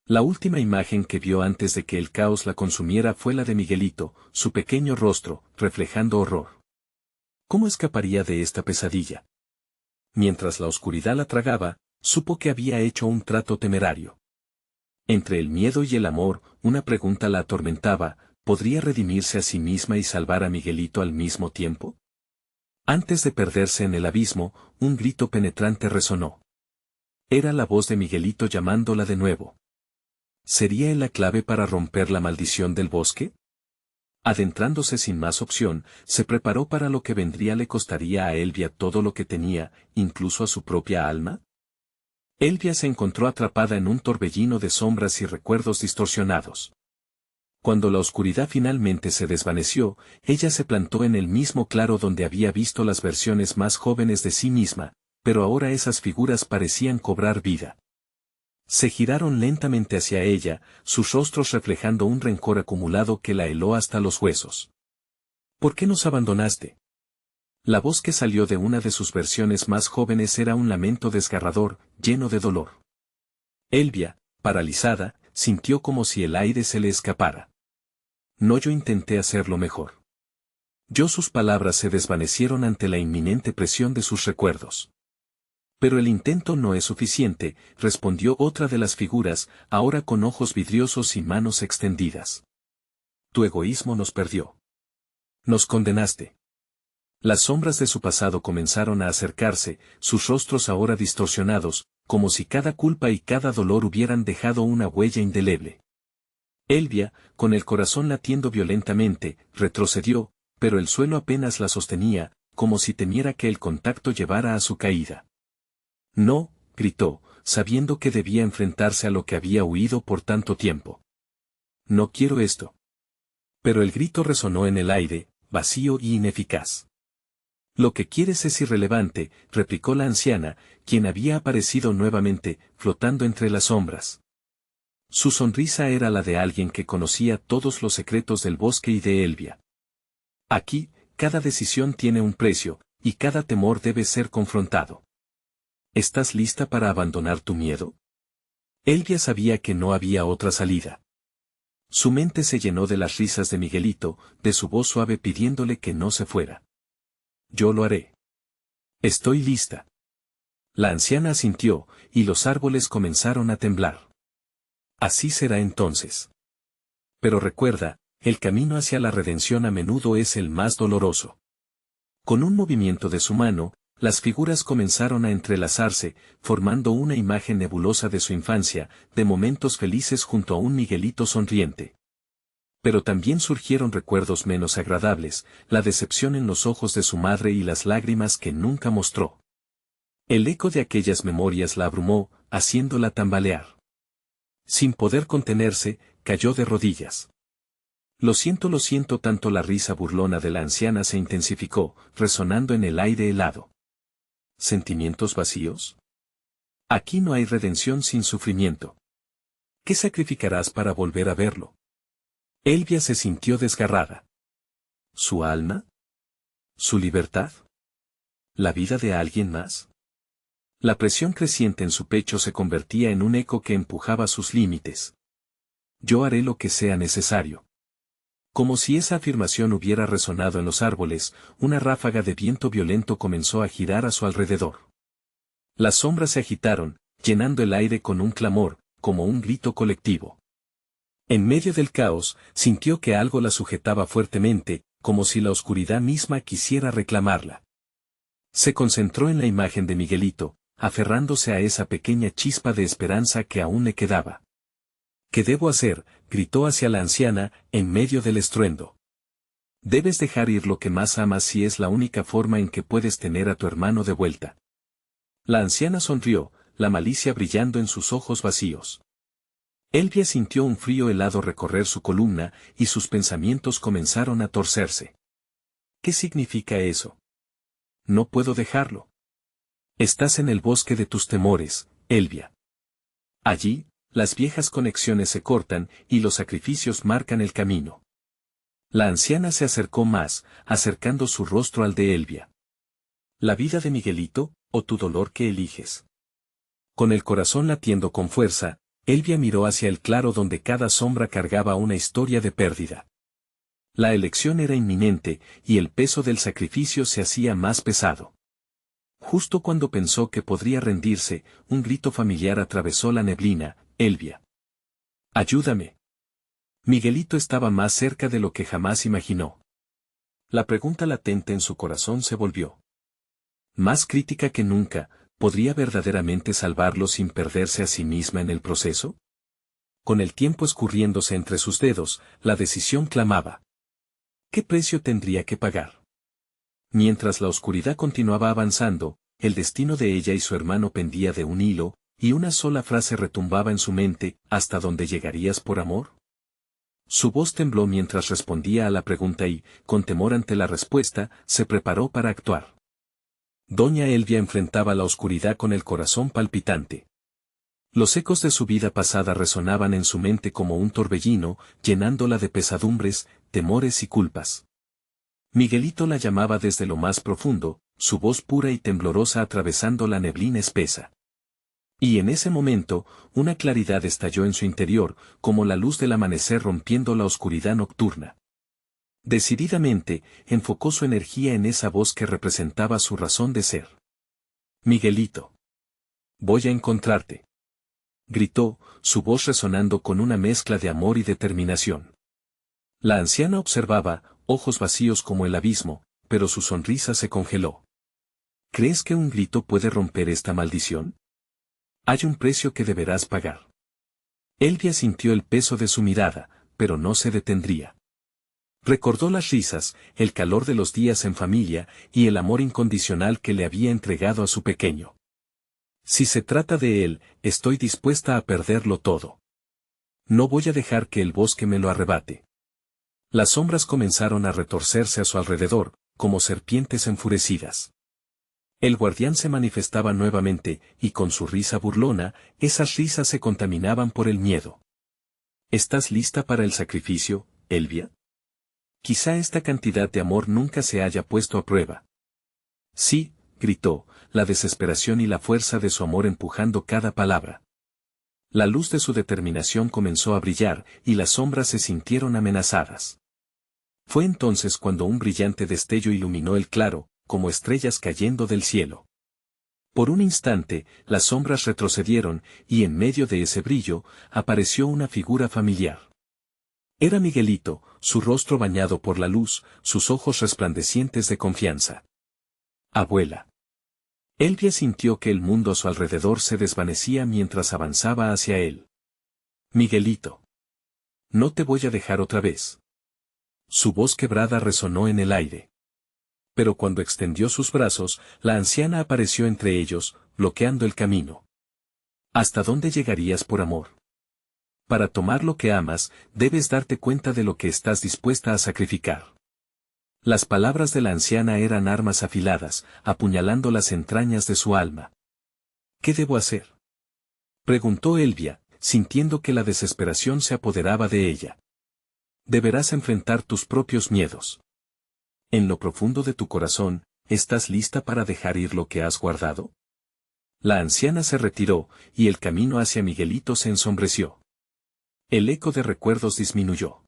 La última imagen que vio antes de que el caos la consumiera fue la de Miguelito, su pequeño rostro, reflejando horror. ¿Cómo escaparía de esta pesadilla? Mientras la oscuridad la tragaba, supo que había hecho un trato temerario. Entre el miedo y el amor, una pregunta la atormentaba: ¿podría redimirse a sí misma y salvar a Miguelito al mismo tiempo? Antes de perderse en el abismo, un grito penetrante resonó. Era la voz de Miguelito llamándola de nuevo. ¿Sería él la clave para romper la maldición del bosque? Adentrándose sin más opción, se preparó para lo que vendría. ¿Le costaría a Elvia todo lo que tenía, incluso a su propia alma? Elvia se encontró atrapada en un torbellino de sombras y recuerdos distorsionados. Cuando la oscuridad finalmente se desvaneció, ella se plantó en el mismo claro donde había visto las versiones más jóvenes de sí misma, pero ahora esas figuras parecían cobrar vida. Se giraron lentamente hacia ella, sus rostros reflejando un rencor acumulado que la heló hasta los huesos. ¿Por qué nos abandonaste? La voz que salió de una de sus versiones más jóvenes era un lamento desgarrador, lleno de dolor. Elvia, paralizada, sintió como si el aire se le escapara. No, yo intenté hacerlo mejor. Sus palabras se desvanecieron ante la inminente presión de sus recuerdos. Pero el intento no es suficiente, respondió otra de las figuras, ahora con ojos vidriosos y manos extendidas. Tu egoísmo nos perdió. Nos condenaste. Las sombras de su pasado comenzaron a acercarse, sus rostros ahora distorsionados, como si cada culpa y cada dolor hubieran dejado una huella indeleble. Elvia, con el corazón latiendo violentamente, retrocedió, pero el suelo apenas la sostenía, como si temiera que el contacto llevara a su caída. No, gritó, sabiendo que debía enfrentarse a lo que había huido por tanto tiempo. No quiero esto. Pero el grito resonó en el aire, vacío y ineficaz. Lo que quieres es irrelevante, replicó la anciana, quien había aparecido nuevamente, flotando entre las sombras. Su sonrisa era la de alguien que conocía todos los secretos del bosque y de Elvia. Aquí, cada decisión tiene un precio, y cada temor debe ser confrontado. ¿Estás lista para abandonar tu miedo? Elvia sabía que no había otra salida. Su mente se llenó de las risas de Miguelito, de su voz suave pidiéndole que no se fuera. Yo lo haré. Estoy lista. La anciana asintió, y los árboles comenzaron a temblar. Así será entonces. Pero recuerda, el camino hacia la redención a menudo es el más doloroso. Con un movimiento de su mano, las figuras comenzaron a entrelazarse, formando una imagen nebulosa de su infancia, de momentos felices junto a un Miguelito sonriente. Pero también surgieron recuerdos menos agradables, la decepción en los ojos de su madre y las lágrimas que nunca mostró. El eco de aquellas memorias la abrumó, haciéndola tambalear. Sin poder contenerse, cayó de rodillas. Lo siento tanto. La risa burlona de la anciana se intensificó, resonando en el aire helado. ¿Sentimientos vacíos? Aquí no hay redención sin sufrimiento. ¿Qué sacrificarás para volver a verlo? Elvia se sintió desgarrada. ¿Su alma? ¿Su libertad? ¿La vida de alguien más? La presión creciente en su pecho se convertía en un eco que empujaba sus límites. Yo haré lo que sea necesario. Como si esa afirmación hubiera resonado en los árboles, una ráfaga de viento violento comenzó a girar a su alrededor. Las sombras se agitaron, llenando el aire con un clamor, como un grito colectivo. En medio del caos, sintió que algo la sujetaba fuertemente, como si la oscuridad misma quisiera reclamarla. Se concentró en la imagen de Miguelito, aferrándose a esa pequeña chispa de esperanza que aún le quedaba. ¿Qué debo hacer?, gritó hacia la anciana, en medio del estruendo. Debes dejar ir lo que más amas si es la única forma en que puedes tener a tu hermano de vuelta. La anciana sonrió, la malicia brillando en sus ojos vacíos. Elvia sintió un frío helado recorrer su columna, y sus pensamientos comenzaron a torcerse. ¿Qué significa eso? No puedo dejarlo. Estás en el bosque de tus temores, Elvia. Allí, las viejas conexiones se cortan, y los sacrificios marcan el camino. La anciana se acercó más, acercando su rostro al de Elvia. ¿La vida de Miguelito, o tu dolor que eliges? Con el corazón latiendo con fuerza, Elvia miró hacia el claro donde cada sombra cargaba una historia de pérdida. La elección era inminente, y el peso del sacrificio se hacía más pesado. Justo cuando pensó que podría rendirse, un grito familiar atravesó la neblina: Elvia. ¡Ayúdame! Miguelito estaba más cerca de lo que jamás imaginó. La pregunta latente en su corazón se volvió más crítica que nunca: ¿podría verdaderamente salvarlo sin perderse a sí misma en el proceso? Con el tiempo escurriéndose entre sus dedos, la decisión clamaba. ¿Qué precio tendría que pagar? Mientras la oscuridad continuaba avanzando, el destino de ella y su hermano pendía de un hilo, y una sola frase retumbaba en su mente: ¿hasta dónde llegarías por amor? Su voz tembló mientras respondía a la pregunta y, con temor ante la respuesta, se preparó para actuar. Doña Elvia enfrentaba la oscuridad con el corazón palpitante. Los ecos de su vida pasada resonaban en su mente como un torbellino, llenándola de pesadumbres, temores y culpas. Miguelito la llamaba desde lo más profundo, su voz pura y temblorosa atravesando la neblina espesa. Y en ese momento, una claridad estalló en su interior, como la luz del amanecer rompiendo la oscuridad nocturna. Decididamente, enfocó su energía en esa voz que representaba su razón de ser. Miguelito. Voy a encontrarte. Gritó, su voz resonando con una mezcla de amor y determinación. La anciana observaba, ojos vacíos como el abismo, pero su sonrisa se congeló. ¿Crees que un grito puede romper esta maldición? Hay un precio que deberás pagar. Elvia sintió el peso de su mirada, pero no se detendría. Recordó las risas, el calor de los días en familia, y el amor incondicional que le había entregado a su pequeño. Si se trata de él, estoy dispuesta a perderlo todo. No voy a dejar que el bosque me lo arrebate. Las sombras comenzaron a retorcerse a su alrededor, como serpientes enfurecidas. El guardián se manifestaba nuevamente, y con su risa burlona, esas risas se contaminaban por el miedo. ¿Estás lista para el sacrificio, Elvia? Quizá esta cantidad de amor nunca se haya puesto a prueba. Sí, gritó, la desesperación y la fuerza de su amor empujando cada palabra. La luz de su determinación comenzó a brillar, y las sombras se sintieron amenazadas. Fue entonces cuando un brillante destello iluminó el claro, como estrellas cayendo del cielo. Por un instante, las sombras retrocedieron, y en medio de ese brillo, apareció una figura familiar. Era Miguelito, su rostro bañado por la luz, sus ojos resplandecientes de confianza. Abuela. Elvia sintió que el mundo a su alrededor se desvanecía mientras avanzaba hacia él. Miguelito. No te voy a dejar otra vez. Su voz quebrada resonó en el aire. Pero cuando extendió sus brazos, la anciana apareció entre ellos, bloqueando el camino. ¿Hasta dónde llegarías por amor? Para tomar lo que amas, debes darte cuenta de lo que estás dispuesta a sacrificar. Las palabras de la anciana eran armas afiladas, apuñalando las entrañas de su alma. ¿Qué debo hacer?, preguntó Elvia, sintiendo que la desesperación se apoderaba de ella. Deberás enfrentar tus propios miedos. En lo profundo de tu corazón, ¿estás lista para dejar ir lo que has guardado? La anciana se retiró, y el camino hacia Miguelito se ensombreció. El eco de recuerdos disminuyó.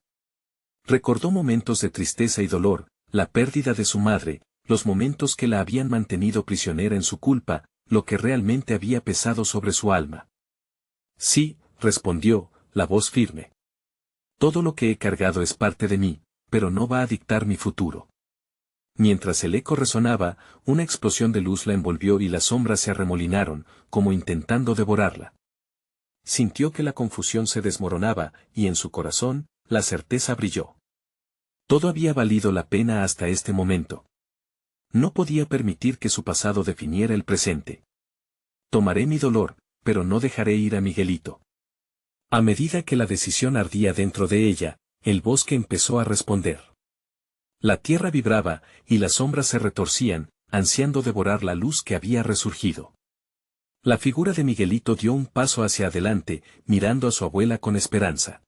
Recordó momentos de tristeza y dolor, la pérdida de su madre, los momentos que la habían mantenido prisionera en su culpa, lo que realmente había pesado sobre su alma. Sí, respondió, la voz firme. Todo lo que he cargado es parte de mí, pero no va a dictar mi futuro. Mientras el eco resonaba, una explosión de luz la envolvió y las sombras se arremolinaron, como intentando devorarla. Sintió que la confusión se desmoronaba, y en su corazón, la certeza brilló. Todo había valido la pena hasta este momento. No podía permitir que su pasado definiera el presente. Tomaré mi dolor, pero no dejaré ir a Miguelito. A medida que la decisión ardía dentro de ella, el bosque empezó a responder. La tierra vibraba, y las sombras se retorcían, ansiando devorar la luz que había resurgido. La figura de Miguelito dio un paso hacia adelante, mirando a su abuela con esperanza.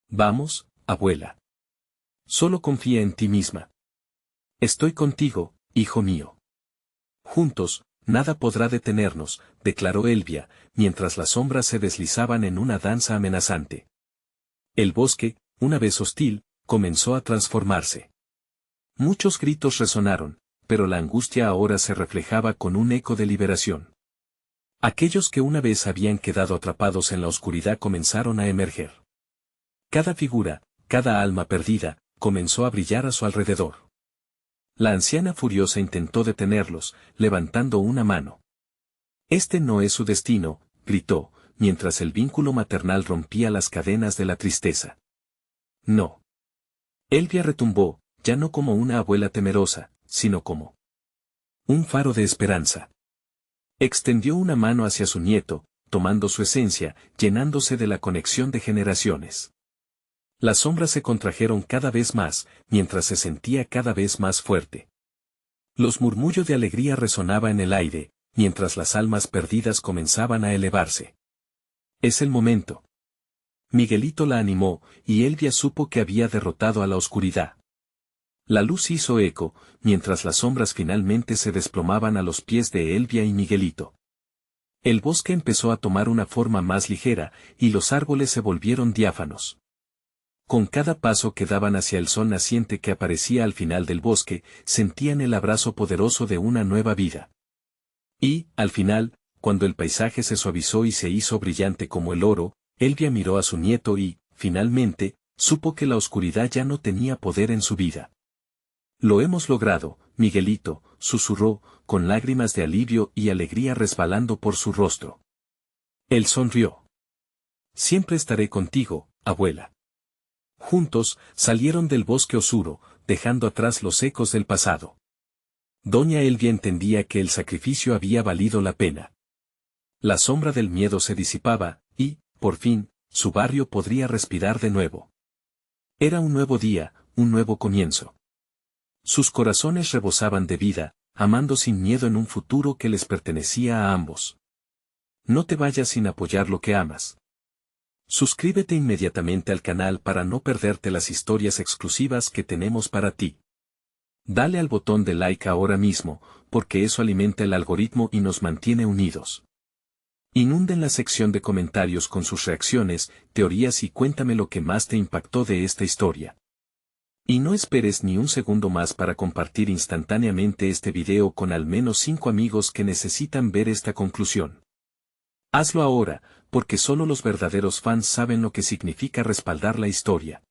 Vamos, abuela. Solo confía en ti misma. Estoy contigo, hijo mío. Juntos, nada podrá detenernos, declaró Elvia, mientras las sombras se deslizaban en una danza amenazante. El bosque, una vez hostil, comenzó a transformarse. Muchos gritos resonaron, pero la angustia ahora se reflejaba con un eco de liberación. Aquellos que una vez habían quedado atrapados en la oscuridad comenzaron a emerger. Cada figura, cada alma perdida, comenzó a brillar a su alrededor. La anciana furiosa intentó detenerlos, levantando una mano. Este no es su destino, gritó, mientras el vínculo maternal rompía las cadenas de la tristeza. No. Elvia retumbó, ya no como una abuela temerosa, sino como un faro de esperanza. Extendió una mano hacia su nieto, tomando su esencia, llenándose de la conexión de generaciones. Las sombras se contrajeron cada vez más, mientras se sentía cada vez más fuerte. Los murmullos de alegría resonaban en el aire, mientras las almas perdidas comenzaban a elevarse. Es el momento. Miguelito la animó, y Elvia supo que había derrotado a la oscuridad. La luz hizo eco, mientras las sombras finalmente se desplomaban a los pies de Elvia y Miguelito. El bosque empezó a tomar una forma más ligera, y los árboles se volvieron diáfanos. Con cada paso que daban hacia el sol naciente que aparecía al final del bosque, sentían el abrazo poderoso de una nueva vida. Y, al final, cuando el paisaje se suavizó y se hizo brillante como el oro, Elvia miró a su nieto y, finalmente, supo que la oscuridad ya no tenía poder en su vida. Lo hemos logrado, Miguelito, susurró, con lágrimas de alivio y alegría resbalando por su rostro. Él sonrió. Siempre estaré contigo, abuela. Juntos, salieron del bosque oscuro, dejando atrás los ecos del pasado. Doña Elvia entendía que el sacrificio había valido la pena. La sombra del miedo se disipaba, y, por fin, su barrio podría respirar de nuevo. Era un nuevo día, un nuevo comienzo. Sus corazones rebosaban de vida, amando sin miedo en un futuro que les pertenecía a ambos. No te vayas sin apoyar lo que amas. Suscríbete inmediatamente al canal para no perderte las historias exclusivas que tenemos para ti. Dale al botón de like ahora mismo, porque eso alimenta el algoritmo y nos mantiene unidos. Inunden la sección de comentarios con sus reacciones, teorías y cuéntame lo que más te impactó de esta historia. Y no esperes ni un segundo más para compartir instantáneamente este video con al menos 5 amigos que necesitan ver esta conclusión. Hazlo ahora, porque solo los verdaderos fans saben lo que significa respaldar la historia.